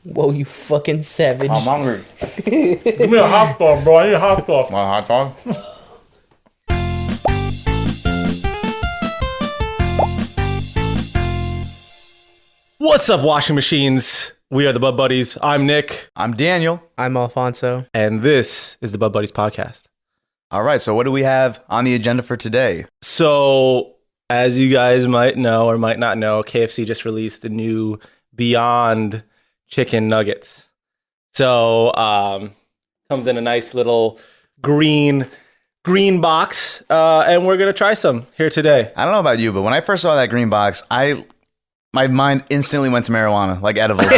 Whoa, you fucking savage. I'm hungry. Give me a hot dog, bro. I need a hot dog. Want a hot dog? What's up, washing machines? We are the Bud Buddies. I'm Nick. I'm Daniel. I'm Alfonso. And this is the Bud Buddies podcast. All right, so what do we have on the agenda for today? So, as you guys might know or might not know, KFC just released the new Beyond Chicken Nuggets. So, comes in a nice little green box, and we're going to try some here today. I don't know about you, but when I first saw that green box, my mind instantly went to marijuana, like edibles.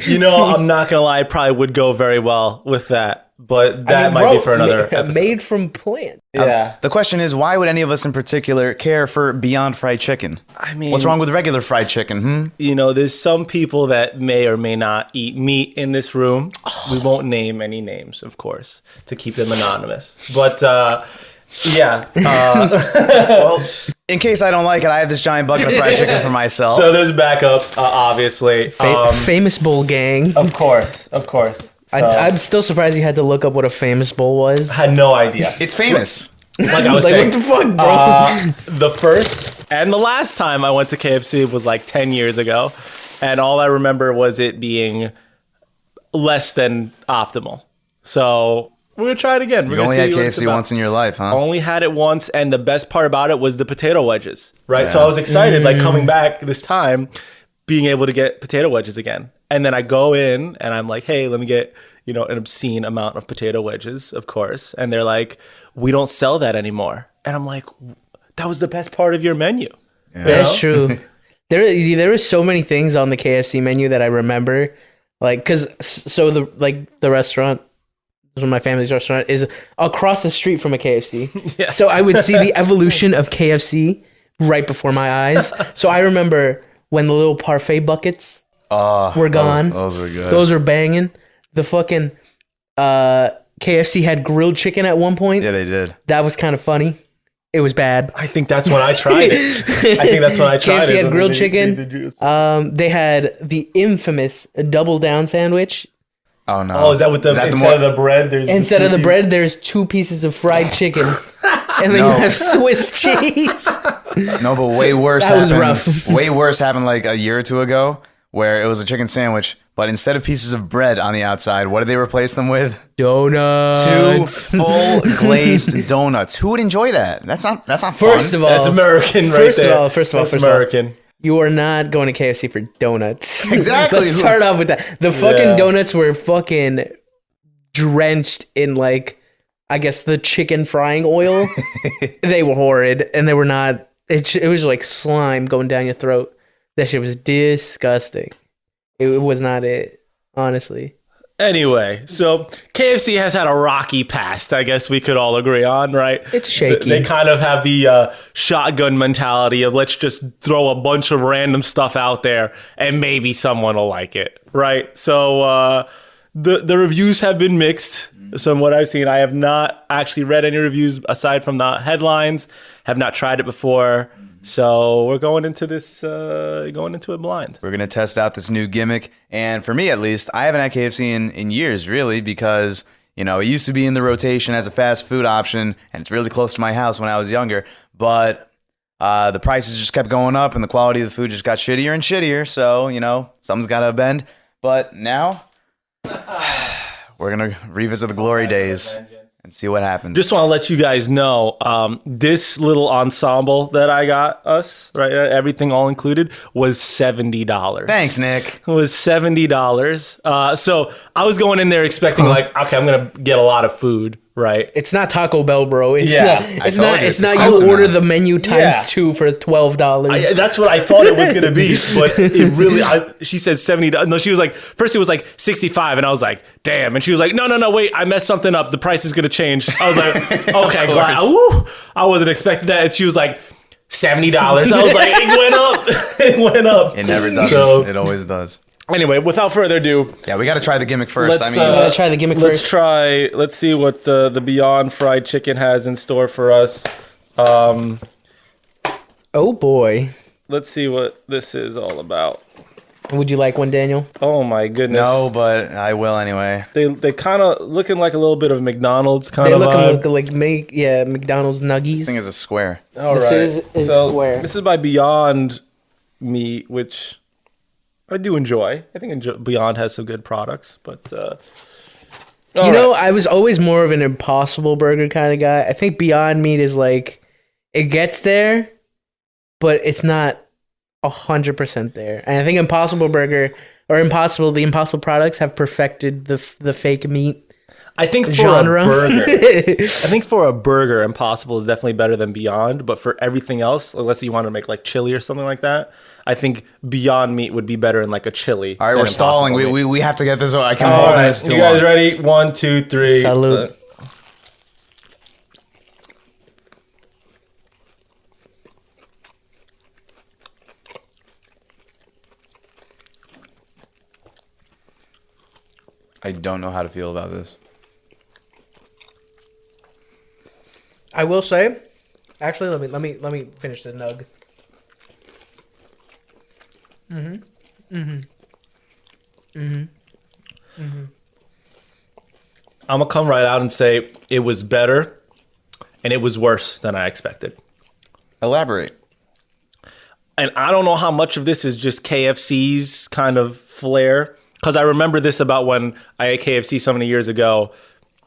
You know, I'm not going to lie, I probably would go very well with that. But that might be for another episode. Made from plants. Yeah. The question is, why would any of us in particular care for Beyond Fried Chicken? I mean, what's wrong with regular fried chicken? You know, there's some people that may or may not eat meat in this room. We won't name any names, of course, to keep them anonymous. But, yeah. Well, in case I don't like it, I have this giant bucket of fried chicken for myself. So there's backup, obviously. Famous Bowl gang. Of course. So, I'm still surprised you had to look up what a Famous Bowl was. I had no idea. It's famous. Like I was saying, what the fuck, bro? the first and the last time I went to KFC was like 10 years ago. And all I remember was it being less than optimal. So we're going to try it again. You only had KFC once in your life, huh? Only had it once. And the best part about it was the potato wedges, right? Yeah. So I was excited, like coming back this time, being able to get potato wedges again. And then I go in and I'm like, hey, let me get, an obscene amount of potato wedges, of course. And they're like, we don't sell that anymore. And I'm like, that was the best part of your menu. Yeah. That's true. There were so many things on the KFC menu that I remember. Like, the restaurant, my family's restaurant, is across the street from a KFC. Yeah. So I would see the evolution of KFC right before my eyes. So I remember when the little parfait buckets were gone. Those were good. Those were banging. The fucking KFC had grilled chicken at one point. Yeah, they did. That was kind of funny. It was bad. I think that's when I tried it. KFC had grilled chicken. They had the infamous double down sandwich. Oh no! Oh, is that with instead of the bread? There's two pieces of fried chicken, and then you have Swiss cheese. No, but way worse. That was rough. Way worse happened like a year or two ago, where it was a chicken sandwich, but instead of pieces of bread on the outside, what did they replace them with? Donuts. 2 full glazed donuts. Who would enjoy that? That's not fun. First of all, that's American, right there. First of all, American. You are not going to KFC for donuts. Exactly. Let's start off with that. The fucking donuts were fucking drenched in, like, I guess the chicken frying oil. They were horrid, and they were not. It was like slime going down your throat. That shit was disgusting. It was not it, honestly. Anyway, so KFC has had a rocky past, I guess we could all agree on, right? It's shaky. They kind of have the shotgun mentality of let's just throw a bunch of random stuff out there and maybe someone will like it, right? So the reviews have been mixed. So from what I've seen, I have not actually read any reviews aside from the headlines, have not tried it before. So we're going into it blind. We're going to test out this new gimmick. And for me, at least, I haven't had KFC in years, really, because, it used to be in the rotation as a fast food option, and it's really close to my house when I was younger. But the prices just kept going up, and the quality of the food just got shittier and shittier. So, something's got to bend. But now, we're going to revisit the glory days and see what happens. Just want to let you guys know, this little ensemble that I got us, right, everything all included, was $70. Thanks, Nick. It was $70. So I was going in there expecting okay, I'm going to get a lot of food, right? It's not Taco Bell, bro. It's not you order the menu times 2 for $12. That's what I thought it was going to be, but it really, she said $70. No, she was like, first it was like $65, and I was like, damn. And she was like, no, wait, I messed something up. The price is going to change. I was like, okay, glad. I wasn't expecting that. And she was like, $70. I was like, it went up. It went up. It never does. It always does. Anyway, without further ado, we got to try the gimmick first. Let's try the gimmick first. Let's see what the Beyond Fried Chicken has in store for us. Oh boy. Let's see what this is all about. Would you like one, Daniel? Oh my goodness. No, but I will anyway. They kind of looking like a little bit of McDonald's kind They of look vibe. like McDonald's nuggies. This thing is a square. All This right. is so square. this is by Beyond Meat, which I do enjoy. I think Beyond has some good products, but You know, I was always more of an Impossible Burger kind of guy. I think Beyond Meat is like, it gets there, but it's not 100% there. And I think Impossible Burger or the Impossible products have perfected the fake meat I think for genre. a burger, I think for a burger, Impossible is definitely better than Beyond. But for everything else, unless you want to make like chili or something like that, I think Beyond Meat would be better in like a chili. All right, than we're stalling. Impossible Meat. We have to get this. I can't All hold right, this too you guys long. ready? 1, 2, 3. Salud. I don't know how to feel about this. I will say, actually, let me finish the nug. I'm gonna come right out and say it was better, and it was worse than I expected. Elaborate. And I don't know how much of this is just KFC's kind of flair, because I remember this about when I ate KFC so many years ago.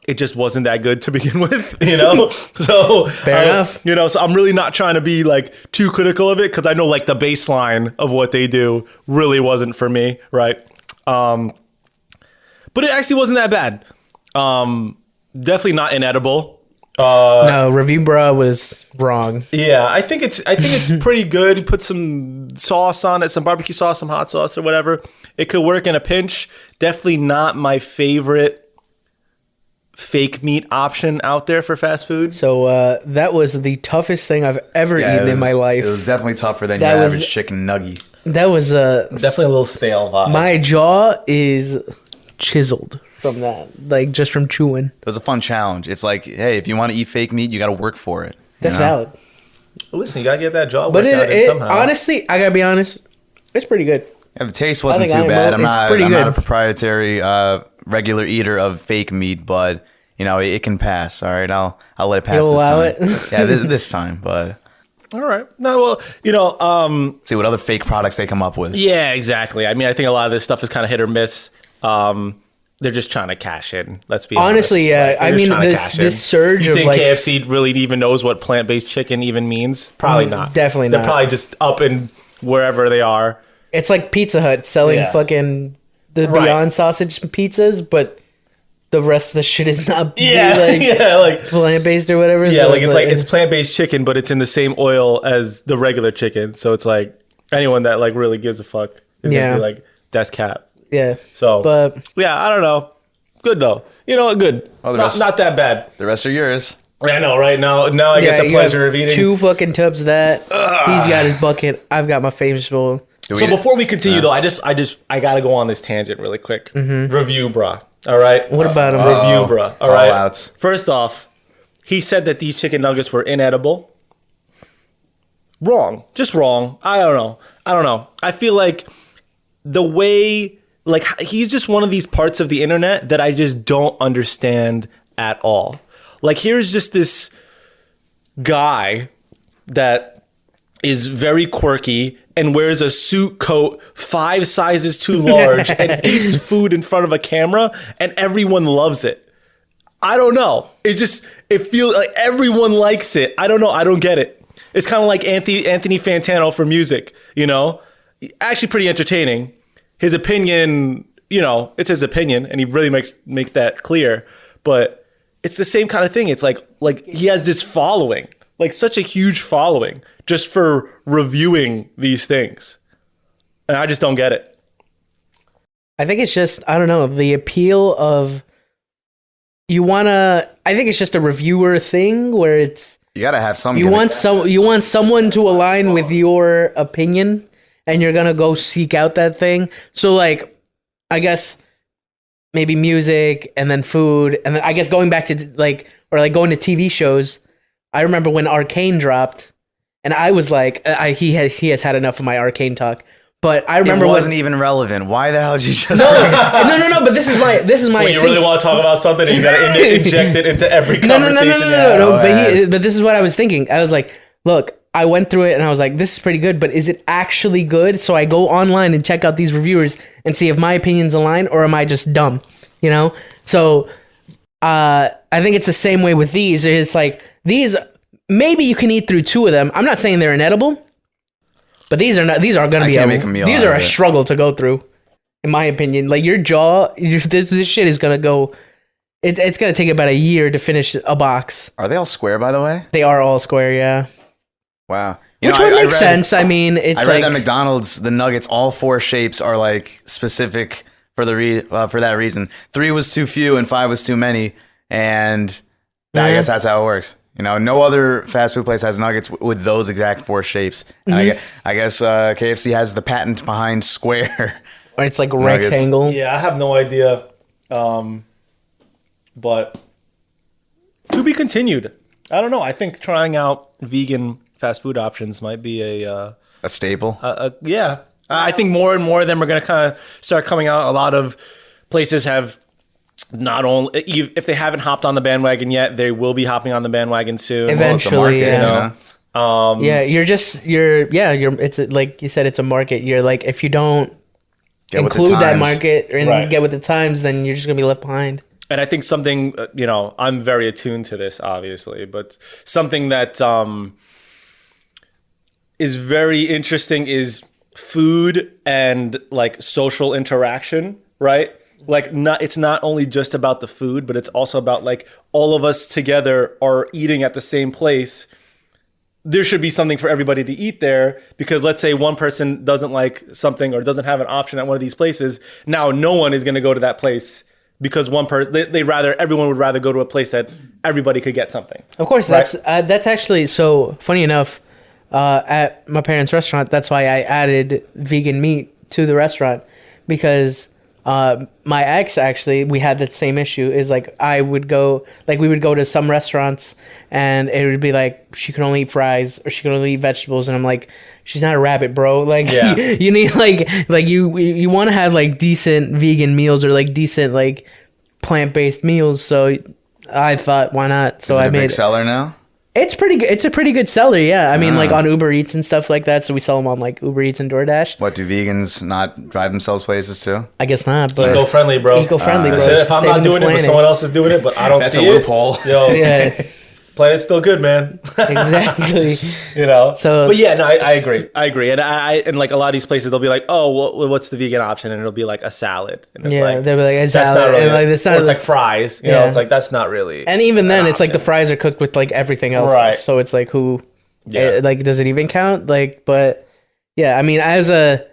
It just wasn't that good to begin with, you know? So Fair enough. You know, so I'm really not trying to be like too critical of it, because I know like the baseline of what they do really wasn't for me, right? But it actually wasn't that bad. Definitely not inedible. No, Review Brah was wrong. Yeah, I think it's pretty good. You put some sauce on it, some barbecue sauce, some hot sauce or whatever. It could work in a pinch. Definitely not my favorite fake meat option out there for fast food. So that was the toughest thing I've ever Yeah, eaten it in my life. It was definitely tougher than That your was- average chicken nuggie. That was Definitely a little stale vibe. my jaw is chiseled from that, like just from chewing. It was a fun challenge. It's like, hey, if you want to eat fake meat, you got to work for it. That's you know? valid. Listen, you gotta get that jaw But workout in it somehow. honestly, I gotta be honest, it's pretty good. Yeah, the taste wasn't think too bad. it's pretty I'm not a good. proprietary regular eater of fake meat, but you know it can pass. All right, I'll let it pass. You'll this allow time. it? Yeah, this time. But All right. No, well, you know, see what other fake products they come up with. yeah, exactly. I mean, I think a lot of this stuff is kind of hit or miss. They're just trying to cash in. Let's be Honestly, honest. yeah. They're I just mean, trying to this cash in. surge You of think like KFC really even knows what plant-based chicken even means? Probably not. definitely They're not. probably just up in wherever they are. it's like Pizza Hut selling Yeah. fucking the Right. Beyond sausage pizzas, but the rest of the shit is not Yeah, like yeah, like plant based or whatever. yeah, So like it's plant-based chicken, but it's in the same oil as the regular chicken. So it's like anyone that like really gives a fuck is Yeah. gonna be like, that's cap. yeah. So But yeah, I don't know. Good though. You know, good. Oh, the not, rest- not that bad. The rest are yours. I know, right? Now I yeah, get the you have pleasure of eating. 2 fucking tubs of that. He's got his bucket. I've got my famous bowl. Do So we- before we continue though, I gotta go on this tangent really quick. Review, bruh. All right. What about him? Review, bruh. All right. Call-outs. First off, he said that these chicken nuggets were inedible. Wrong. Just wrong. I don't know. I feel like the way, like, he's just one of these parts of the internet that I just don't understand at all. Like, here's just this guy that is very quirky and wears a suit coat 5 sizes too large and eats food in front of a camera, and everyone loves it. I don't know. It feels like everyone likes it. I don't know. I don't get it. It's kind of like Anthony Fantano for music, you know? Actually pretty entertaining. His opinion, you know, it's his opinion, and he really makes that clear. But it's the same kind of thing. It's like he has this following, like such a huge following, just for reviewing these things. And I just don't get it. I think it's just, I don't know, the appeal of I think it's just a reviewer thing where it's You gotta have some. you want someone to align with your opinion, and you're gonna go seek out that thing. So like, I guess maybe music and then food, and then I guess going back to going to TV shows. I remember when Arcane dropped, and I was like, he has had enough of my Arcane talk. But I It remember wasn't even relevant. Why the hell did you just? no. But this is my When you really want to talk about something, and you got to inject it into every conversation. No. But this is what I was thinking. I was like, look, I went through it and I was like, this is pretty good, but is it actually good? So I go online and check out these reviewers and see if my opinions align or am I just dumb? You know? So I think it's the same way with these. It's like these, maybe you can eat through 2 of them. I'm not saying they're inedible, but these are going to be make a meal these out are of a it. struggle to go through, in my opinion. Like your jaw, this shit is going to go. It's going to take about a year to finish a box. Are they all square, by the way? They are all square, yeah. Wow. Which would make sense. I mean, it's I read like that McDonald's, the nuggets, all 4 shapes are like specific for for that reason. 3 was too few and 5 was too many, and I guess that's how it works. You know, no other fast food place has nuggets with those exact 4 shapes. And I guess KFC has the patent behind square. or it's like nuggets. rectangle. Yeah, I have no idea. But to be continued. I don't know. I think trying out vegan fast food options might be a staple. yeah. I think more and more of them are going to kind of start coming out. A lot of places have not only, if they haven't hopped on the bandwagon yet, they will be hopping on the bandwagon soon. Eventually, Well, it's a market, yeah. you know? Yeah, it's like you said, it's a market. You're like, if you don't Get with the include that times. market and Right. get with the times, then you're just going to be left behind. And I think something, I'm very attuned to this, obviously, but something that is very interesting is food and like social interaction, right? Like it's not only just about the food, but it's also about like all of us together are eating at the same place. There should be something for everybody to eat there, because let's say one person doesn't like something or doesn't have an option at one of these places. Now no one is going to go to that place because one person, everyone would rather go to a place that everybody could get something. Of course, Right. that's actually so funny enough. At my parents' restaurant, that's why I added vegan meat to the restaurant, because my ex, actually, we had that same issue. Is like we would go to some restaurants and it would be like she could only eat fries or she could only eat vegetables, and I'm like, she's not a rabbit, bro. Like Yeah. you need like you want to have like decent vegan meals or like decent like plant-based meals. So I thought, why not? So Is it I a made big seller now? It's pretty good. It's a pretty good seller, yeah. I mean, like on Uber Eats and stuff like that. So we sell them on like Uber Eats and DoorDash. What, do vegans not drive themselves places too? I guess not, but Eco-friendly, bro. Eco-friendly, bro. Listen, if I'm not Saving the doing it, but planet. someone else is doing it, but I don't That's see a it. loophole. Yo, Yeah, planet's still good, man. exactly. So- but yeah, no, I agree. And and like a lot of these places, they'll be like, oh, what's the vegan option? And it'll be like a salad. And it's Yeah, like, they'll be like, a that's salad. not really, And, like, it's not- or it's like fries. You know, Yeah. it's like, that's not really. And even then, an it's like the option. fries are cooked with like everything else. Right. So it's like Yeah. like, does it even count? Like, but yeah, I mean, as a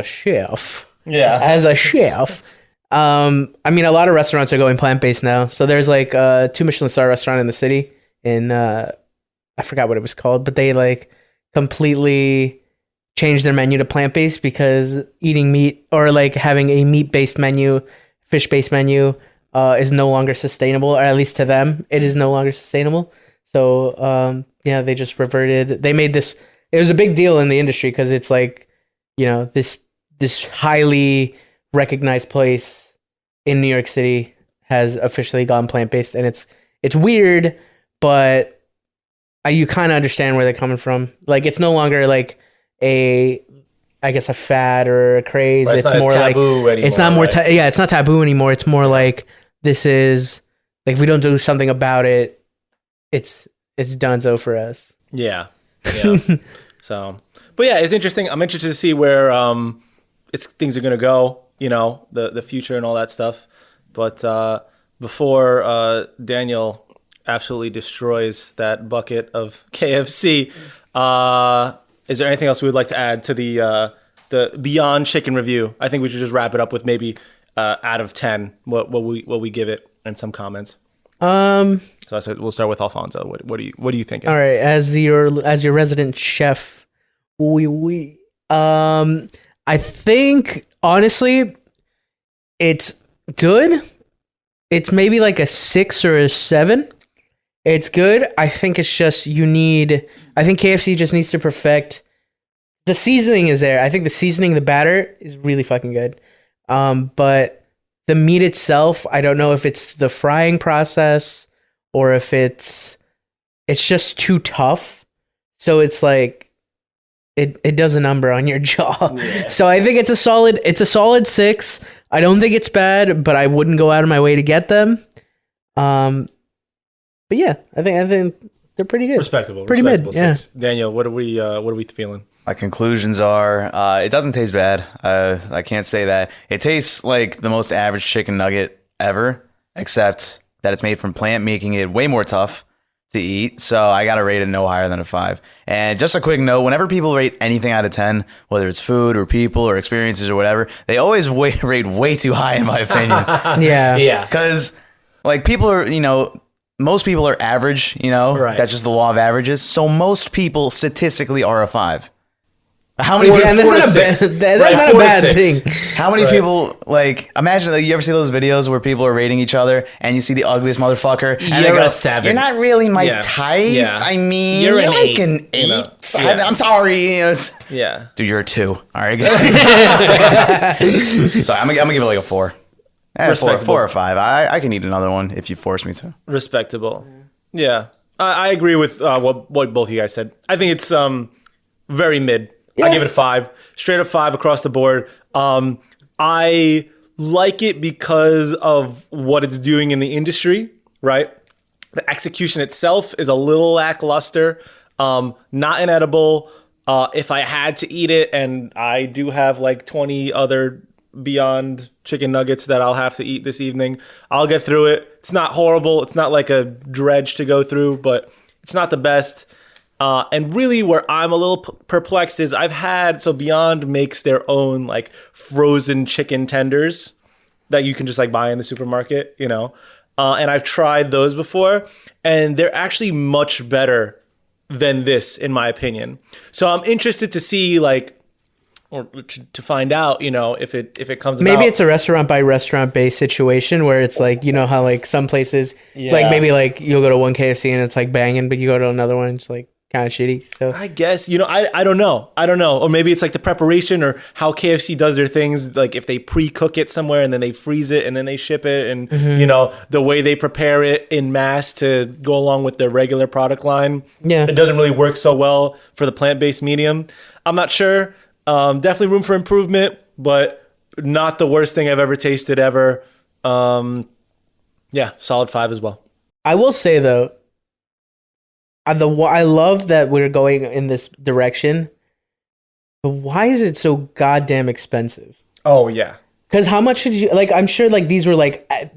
chef, Yeah. as a chef. I mean, a lot of restaurants are going plant-based now. So there's like 2 Michelin star restaurant in the city in I forgot what it was called, but they like completely changed their menu to plant-based because eating meat or like having a meat-based menu, fish-based menu is no longer sustainable, or at least to them, it is no longer sustainable. So yeah, they just reverted. They made this. It was a big deal in the industry because it's like, this highly recognized place in New York City has officially gone plant-based, and it's weird, but you kind of understand where they're coming from. Like, it's no longer like a fad or a craze. Right, it's not more as like taboo anymore, it's not more right? it's not taboo anymore. It's more like, this is like, if we don't do something about it, it's donezo for us. Yeah. So, but yeah, it's interesting. I'm interested to see where things are gonna go. The future and all that stuff. But before Daniel absolutely destroys that bucket of KFC, is there anything else we would like to add to the Beyond Chicken review? I think we should just wrap it up with maybe out of 10 what we give it and some comments. So I said we'll start with Alfonso. What do you think? All right, as your resident chef, I think honestly, it's good. It's maybe like a 6 or a 7. It's good. I think it's just I think KFC just needs to perfect the seasoning is there. I think the seasoning, the batter is really fucking good. But the meat itself, I don't know if it's the frying process or if it's just too tough. So it's like it does a number on your jaw. Yeah. So I think it's a solid 6. I don't think it's bad, but I wouldn't go out of my way to get them. But yeah, I think they're pretty good. Respectable. Pretty mid. Yeah. 6. Daniel, what are we feeling? My conclusions are, it doesn't taste bad. I can't say that. It tastes like the most average chicken nugget ever, except that it's made from plant, making it way more tough to eat. So I got to rate it no higher than a 5. And just a quick note, whenever people rate anything out of 10, whether it's food or people or experiences or whatever, they always rate way too high, in my opinion. Yeah. Because like people are, most people are average, Right. That's just the law of averages. So most people statistically are a 5. How many? That's not a bad thing. How many people imagine you ever see those videos where people are rating each other and you see the ugliest motherfucker and You're they go, a 7. "You're not really my Yeah. type." Yeah. I mean, You're an like 8, an 8. Yeah. I'm sorry. Yeah. Dude, you're a 2. All right. So I'm gonna give it like a 4. Respectable. 4 or 5. I can eat another one if you force me to. Respectable. Yeah. I agree with what both of you guys said. I think it's very mid. I give it a 5. Straight up 5 across the board. I like it because of what it's doing in the industry, right? The execution itself is a little lackluster. Not inedible. If I had to eat it, and I do have like 20 other Beyond chicken nuggets that I'll have to eat this evening, I'll get through it. It's not horrible. It's not like a dredge to go through, but it's not the best. And really where I'm a little perplexed is Beyond makes their own like frozen chicken tenders that you can just like buy in the supermarket, and I've tried those before and they're actually much better than this, in my opinion. So I'm interested to see or to find out, if it comes maybe about. it's a restaurant by restaurant based situation where it's like, how like some places like maybe like you'll go to one KFC and it's like banging, but you go to another one, it's like kind of shitty. So I guess, I don't know. Or maybe it's like the preparation or how KFC does their things. Like if they pre-cook it somewhere and then they freeze it and then they ship it and, the way they prepare it in mass to go along with their regular product line. Yeah. It doesn't really work so well for the plant-based medium. I'm not sure. Definitely room for improvement, but not the worst thing I've ever tasted ever. Solid 5 as well. I will say though, I love that we're going in this direction, but why is it so goddamn expensive? Oh yeah. Because how much did you I'm sure these were like how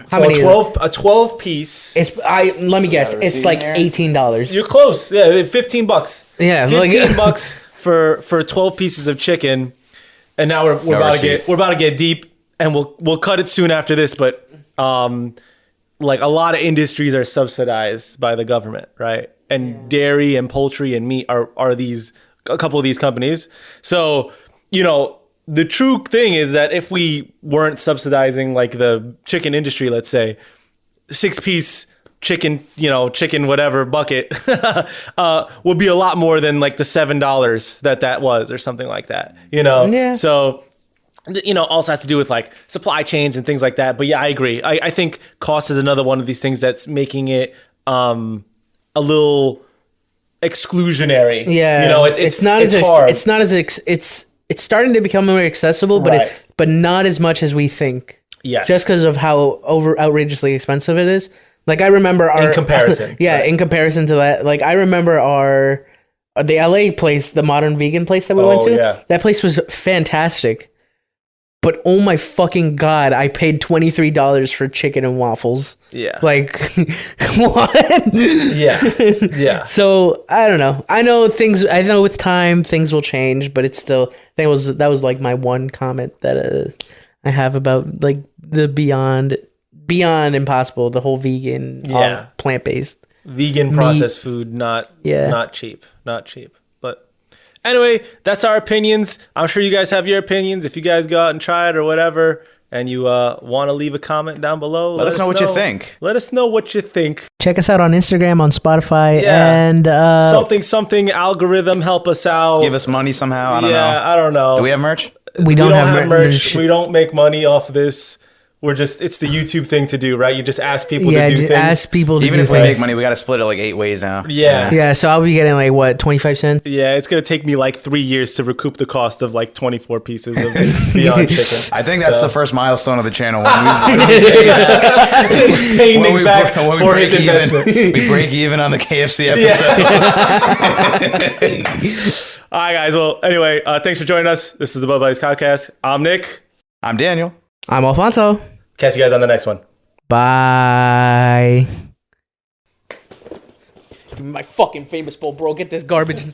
So many? a 12 piece. Let me guess. It's like $18. You're close. Yeah, $15. Yeah, $15 for 12 pieces of chicken. And now we're about to get deep, and we'll cut it soon after this, but like a lot of industries are subsidized by the government, right? And dairy and poultry and meat are a couple of these companies. So, the true thing is that if we weren't subsidizing like the chicken industry, let's say 6-piece chicken, chicken whatever bucket would be a lot more than like the $7 that was or something like that, Yeah. So also has to do with like supply chains and things like that. But yeah, I agree. I think cost is another one of these things that's making it a little exclusionary. Yeah, it's hard. It's starting to become more accessible, but Right. but not as much as we think. Yes. Just because of how outrageously expensive it is. Like I remember in comparison. in comparison to that, like I remember the LA place, the modern vegan place that we went to. Yeah. That place was fantastic. But oh my fucking God, I paid $23 for chicken and waffles. Yeah. Like, what? Yeah. Yeah. So I don't know. I know with time things will change, but it's still, that was like my one comment that I have about like the beyond impossible, the whole vegan, plant-based. Vegan processed food, not cheap. But anyway, that's our opinions. I'm sure you guys have your opinions if you guys go out and try it or whatever. and you want to leave a comment down below, Let us know what you think. Let us know what you think. Check us out on Instagram, on Spotify, and something algorithm, help us out. Give us money somehow. I don't know. I don't know. Do we have merch? we don't have merch. We don't make money off this. It's the YouTube thing to do, right? You just ask people to do things. Ask people to Even do if we things. make money, we got to split it like 8 ways now. Yeah. Yeah, so I'll be getting like what, 25 cents? Yeah, it's going to take me like 3 years to recoup the cost of like 24 pieces of Beyond Chicken. I think that's the first milestone of the channel. Paying Nick back for his investment. We break even on the KFC episode. All right, guys. Well, anyway, thanks for joining us. This is the Bud Buddies Podcast. I'm Nick. I'm Daniel. I'm Alfonso. Catch you guys on the next one. Bye. Give me my fucking famous bowl, bro. Get this garbage.